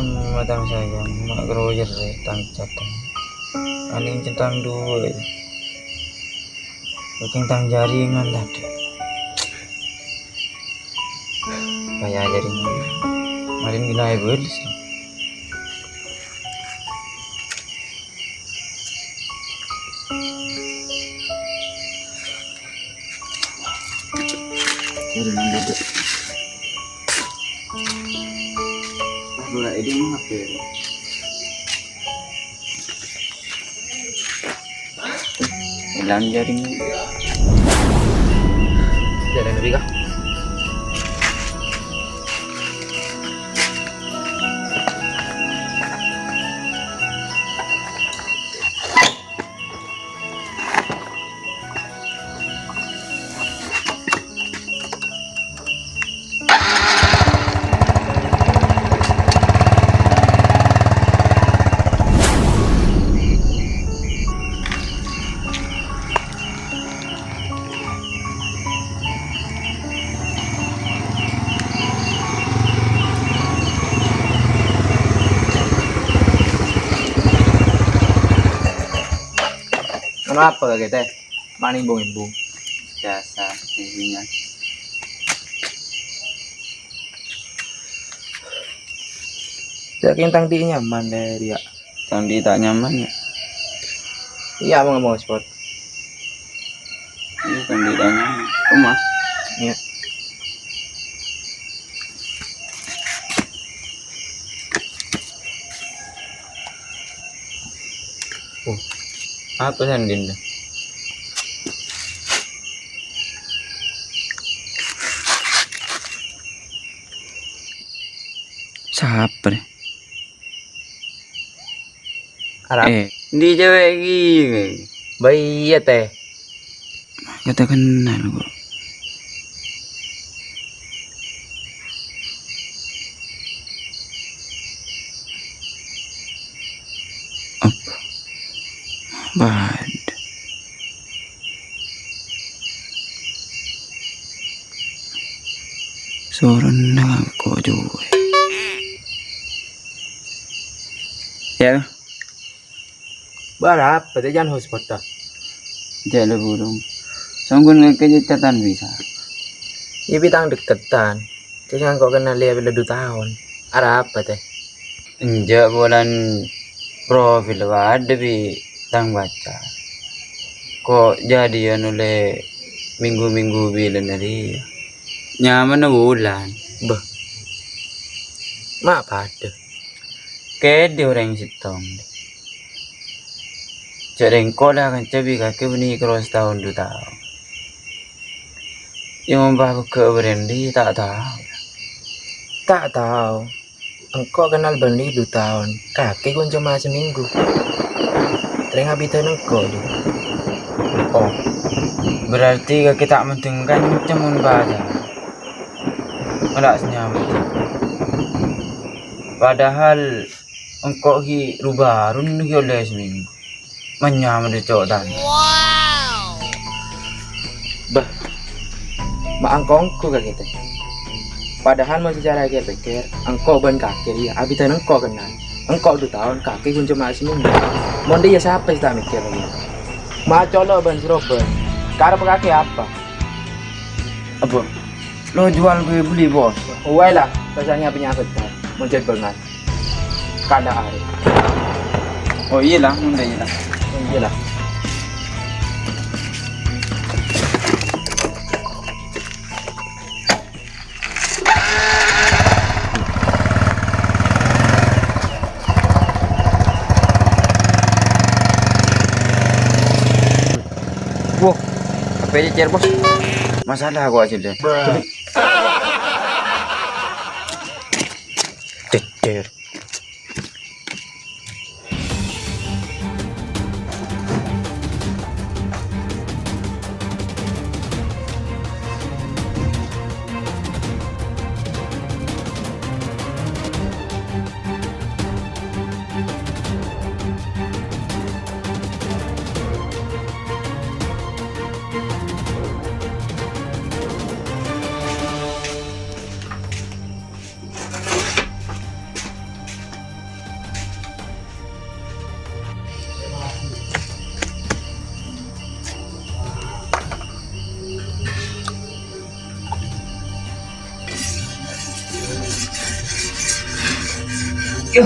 matang saya mak groyer tang catang aning centang dua bikin tang jaringan tadi kayak jaringan marin gila belis jaringan duduk bola ini mau apa hilang jaringan jaringan lebih kah apa kayak teh mana ibu jasa intinya yakin tang di nyaman deh dia tang di tak nyaman ya iya mau sport iya tang di tak nyaman rumah iya apa sandin siapa deh Arab di cewek gini bayi ya teh kita kenal kok apa bad soron na kok juga ya berapa teh jangan hotspot dah jalan burung sanggun ngekejatan bisa ya bitang deketan jangan kok kenal dia bila 2 tahun ada apa teh enjak bulan profil ada bi tang baca kok jadi oleh minggu-minggu bilan dari nyaman bulan bah mak pada kayak dia orang sitong Jarengko lah kan cabi kaki bini cross tahun 2 tahun. Yang membawa ke Berendi tak tahu. Tak tahu. Engkau kenal Berendi 2 tahun. Kaki pun cuma seminggu. Tereng habitan engkau juga. Oh, berarti kaki tak mentingkan cuman baca. Malah senyamut. Padahal engkau ki rubah run ki oleh seminggu. Menyamar di cowok tadi. Wow. Bah, mak angkongku kayak gitu. Padahal masih cara kayak pikir, engkau ban kaki ya, abitan engkau kenal. Engkau 2 tahun kaki pun cuma seminggu. Monde ya siapa sih tak mikir lagi? Mak colok ban seroban. Karep kaki apa? Apa? Lo jual gue beli bos. Wah lah, rasanya penyakit kan. Mencet banget. Kada hari. Oh iyalah, monde iyalah. Iyalah. Wow, apa aja cer bos? Masalah gua aja deh. Cer. Yo.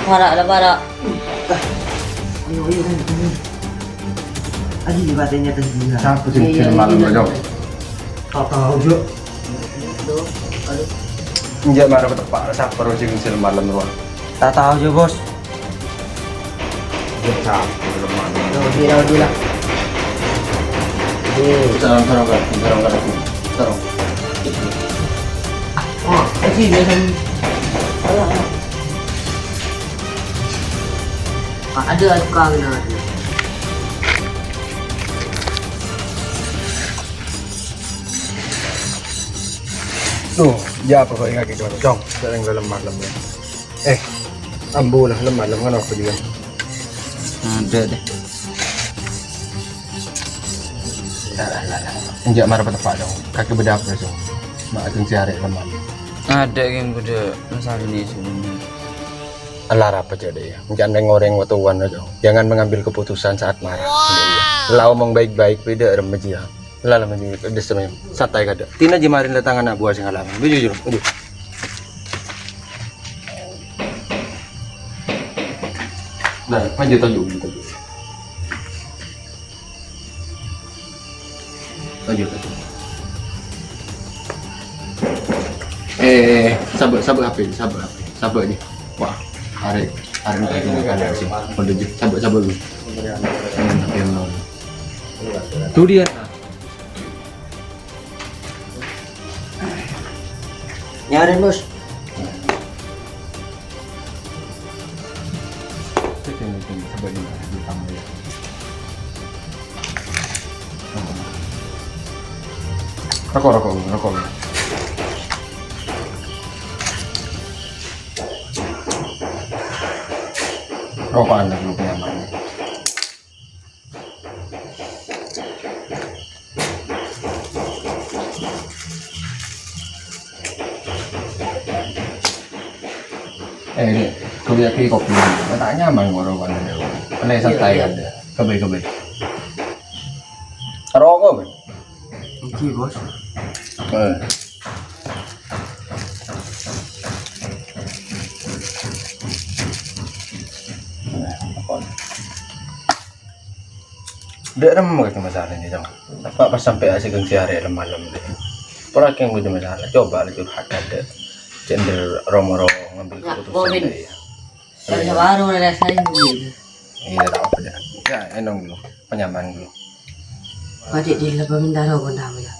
Para lah para. Ayo. Adi di badannya tadi. Siapa sih film malam bro? Tak tahu juga. Enggak marah betul siapa sih film malam bro? Tak tahu juga bos. Siapa film malam? Rawat dulu lah. Sarang kan? Sarang. Oh, sih dia kan. Ada suka kena. Tuh, ya apa kau ingat gitu? Jom, sering lemah ya. Ambu lah lemah kan apa juga? Ada deh. Enggak marah betul dong. Kaki bedak dong. Mak akan cari lemah. Ada yang udah masalah ini sebenarnya. Alar apa jadi ya? Jangan ngoreng waktu aja. Jangan mengambil keputusan saat marah. Lah omong baik-baik beda remaja. Lah menjadi desem santai kada. Tina jemarin datang anak buah sing halaman. Jujur. Nah, maju tajuk. Tajuk. Sabar HP, sabar aja. Wah, hari kayak gini kan sih. Menuju, sabar dulu. Tuh dia. Nyarin bos. Sabar dulu, ditambah ya. Rokok. Rokok anda dulu penyamannya. Ini kau lihat kopi, tak nyaman rokok anda dulu. Aneh santai ada, kebe. Rokok ben. Oke bos. Dia remem ke masalahnya jangan. Apa pas sampai asik si hari malam deh. Orang yang udah masalah coba lah curhat ada. Cender romo ngambil keputusan deh ya. Saya baru rasanya begini. Iya tak apa dah. Ya enong dulu, penyaman dulu. Adik dia lepas minta rokok dah ya.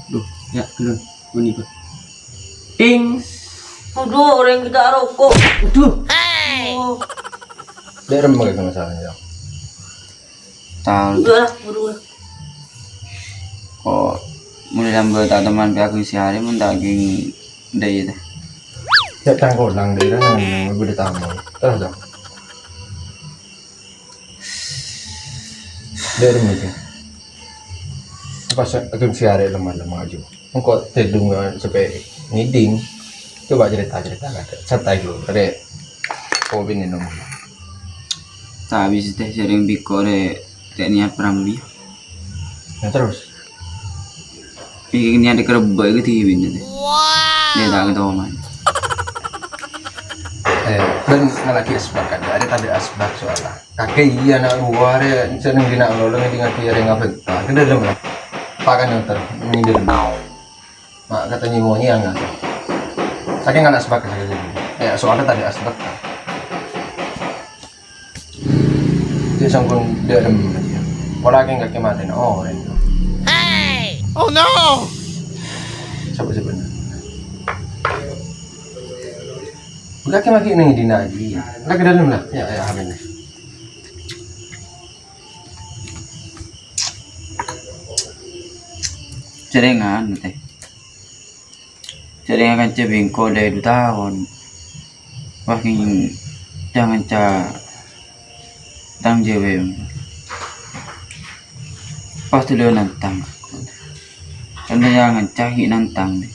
Duh, ya belum. Bunyi pak. Ting. Aduh, orang kita rokok. Aduh. Oh, Dia remem ke masalahnya jangan. Tahu udah lah, udah. kok mulai lambat teman aku si hari pun daging daya deh. Ya tangkol lang dia kan yang gue tamu. Terus dong. Dia remem ke. Pas aku si hari lemah aja. Engkau tedung sampai ngiding. Coba cerita ada. Santai dulu. Ada kopi minum. Tak habis teh sering biko deh. Kayak niat perambi. Ya terus. Ini niat dikerubah ke TV ini deh. Dia tak ketawa mana. Dan ngalaki asbak kan. Ada tanda asbak soalnya. Kakek iya nak luar ya. Seneng dina lolong di ngaki ada ngafek. Nah, ke dalam lah. Pakan yang ini dalam. Mak katanya maunya enggak. Saking nggak asbak saja. Ya soalnya tanda asbak kan. Dia sangkun dia remem aja. Orang yang kaki mati na orang itu. Hey! Oh no! Sabar. Kaki maki nang di naji. Lagi dalam lah. Ya habis. Cerengan teh. Cerengan kan cebingko dari 2 tahun. Makin jangan tang jewe. Pasti dia nantang. Karena jangan cahi nantang deh.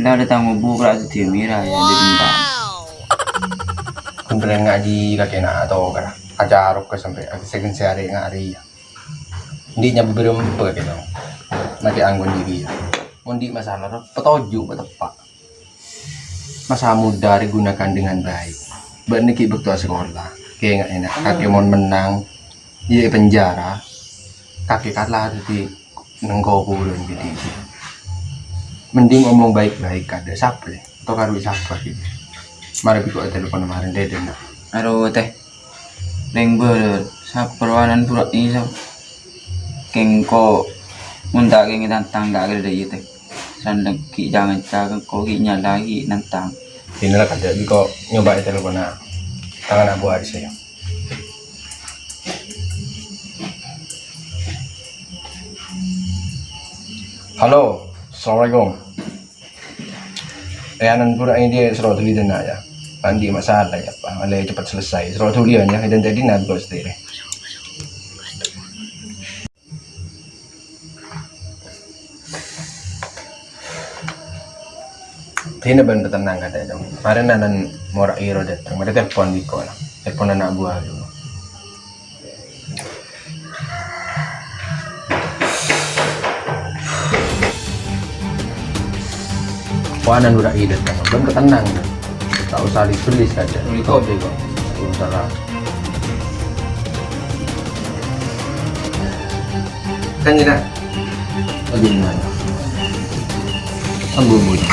Dah datang mau buka tu mira ya di bintang. Kumpulin ngaji kakek nak atau kan ajar ke sampai second sehari ngari ya. Hindi nya beberapa gitu. Nanti anggun diri ya. Mundi masalah petoju tepak. masa muda digunakan dengan baik. Beniki betul sekolah. Kayak nggak enak. Kakek mau menang, iya penjara. Kakek kalah di nengkau pulau jadi. Mending ngomong baik-baik ada siapa ya? Atau karo siapa gitu. Mari pikir telepon kemarin deden. Aduh teh. Leng belut. Sa perwanan pura isa. Keng ko munta keng tantang gak ada deh teh. Sandag ki jangan caga ko ki lagi nantang. Inilah kada biko nyoba telepon na. Tangan aku hari saya. Halo, assalamualaikum. Anan pura ini dia suruh tulis dan ya. Pandi masalah ya, Pak. Malay cepat selesai. Suruh tulisan ya, dan jadi nak bos sendiri. Ini benar tenang kata dong. Kemarin nanan morak iro datang, mereka telepon di kolam, telepon anak buah dulu. Wanan udah ide datang, belum ketenang. Tak usah ditulis saja. Itu deh kok. Salah. Kan jadi. Lagi mana? Ambil muda.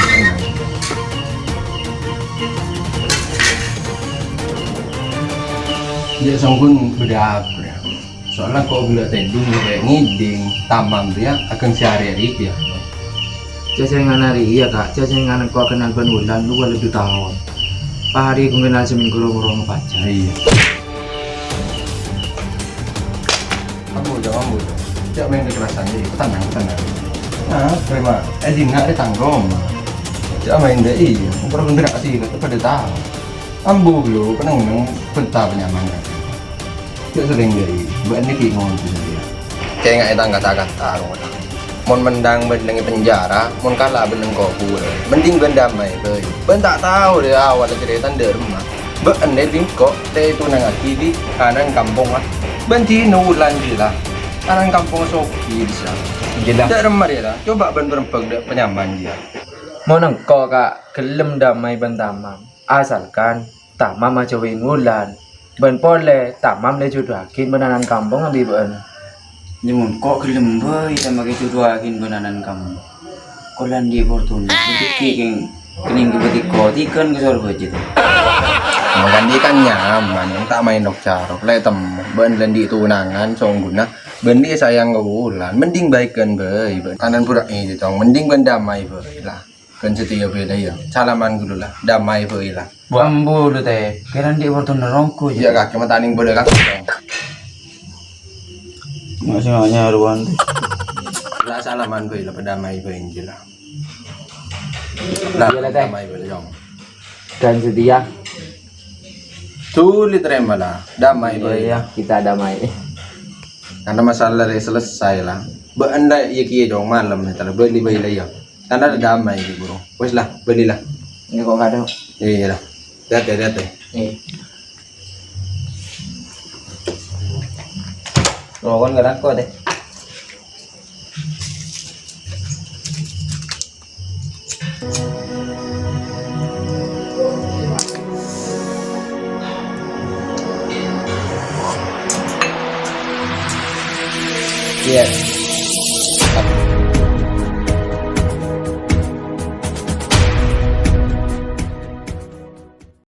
Dia sangkun beda ya. Soalnya kok gula tendung kayak ngiding tamam dia akan sehari-hari dia. Cacengan hari iya kak, cacengan aku kenal bulan lu lebih tahun. Pak hari aku kenal seminggu romo pacar. Iya. Kamu jawab. Jangan main kekerasan deh. Tenang. Nah, terima. Di nggak ada tanggung. Jangan main deh. Iya. Kalau bener sih, kita pada tahu. Ambu lu, peneng pentah penyamannya. Tidak sering dari, buat ini kayak ngomong dia. Kayak nggak ada kata-kata, mon mendang benengi penjara, mon kalah beneng kopu, mending bendamai, ben tak tahu deh awal cerita dari rumah. Ben ini kok, teh itu nangati di kanan kampung lah, benti nulan lah, kanan kampung sopi bisa. Gila. Tidak remar ya lah, coba ben berempeng deh penyaman dia. Mau nengko kak, gelem damai bentamam. Asalkan tamam aja wingulan. Ben pole tamam le jodohakin benanan kampung ambil ben. Nyemun kok gelem boy sama ke jodohakin benanan kampung. Kolan di Fortuna. Kiking kening kebetik kotikan ke sor budget. Makan dia kan nyaman, yang tak main dok carok, le tem, ben lendi tunangan, song guna, ben dia sayang ke bulan, mending baikkan bay, kanan pura ini tong, mending ben damai bay lah, kan setia bay lah ya, salaman dulu lah, damai bay lah. Ambu lu teh, kira di Fortuna rongku Iya kaki mataning boleh kaki dong. Masih hanya ruan teh. Lah salaman bay lah, damai bay ini lah. Lah damai bay lah, Dan setia. Sulit terima lah, damai bay. Iya, kita damai. Karena masalah dari selesai lah. Beanda iya kia dong malam nih, kalau beli bay lah ya. Karena ada damai di bro. Wes lah, belilah. Ini kok nggak ada? Iya lah. Lihat ya. Rokan gak aku deh. Yes.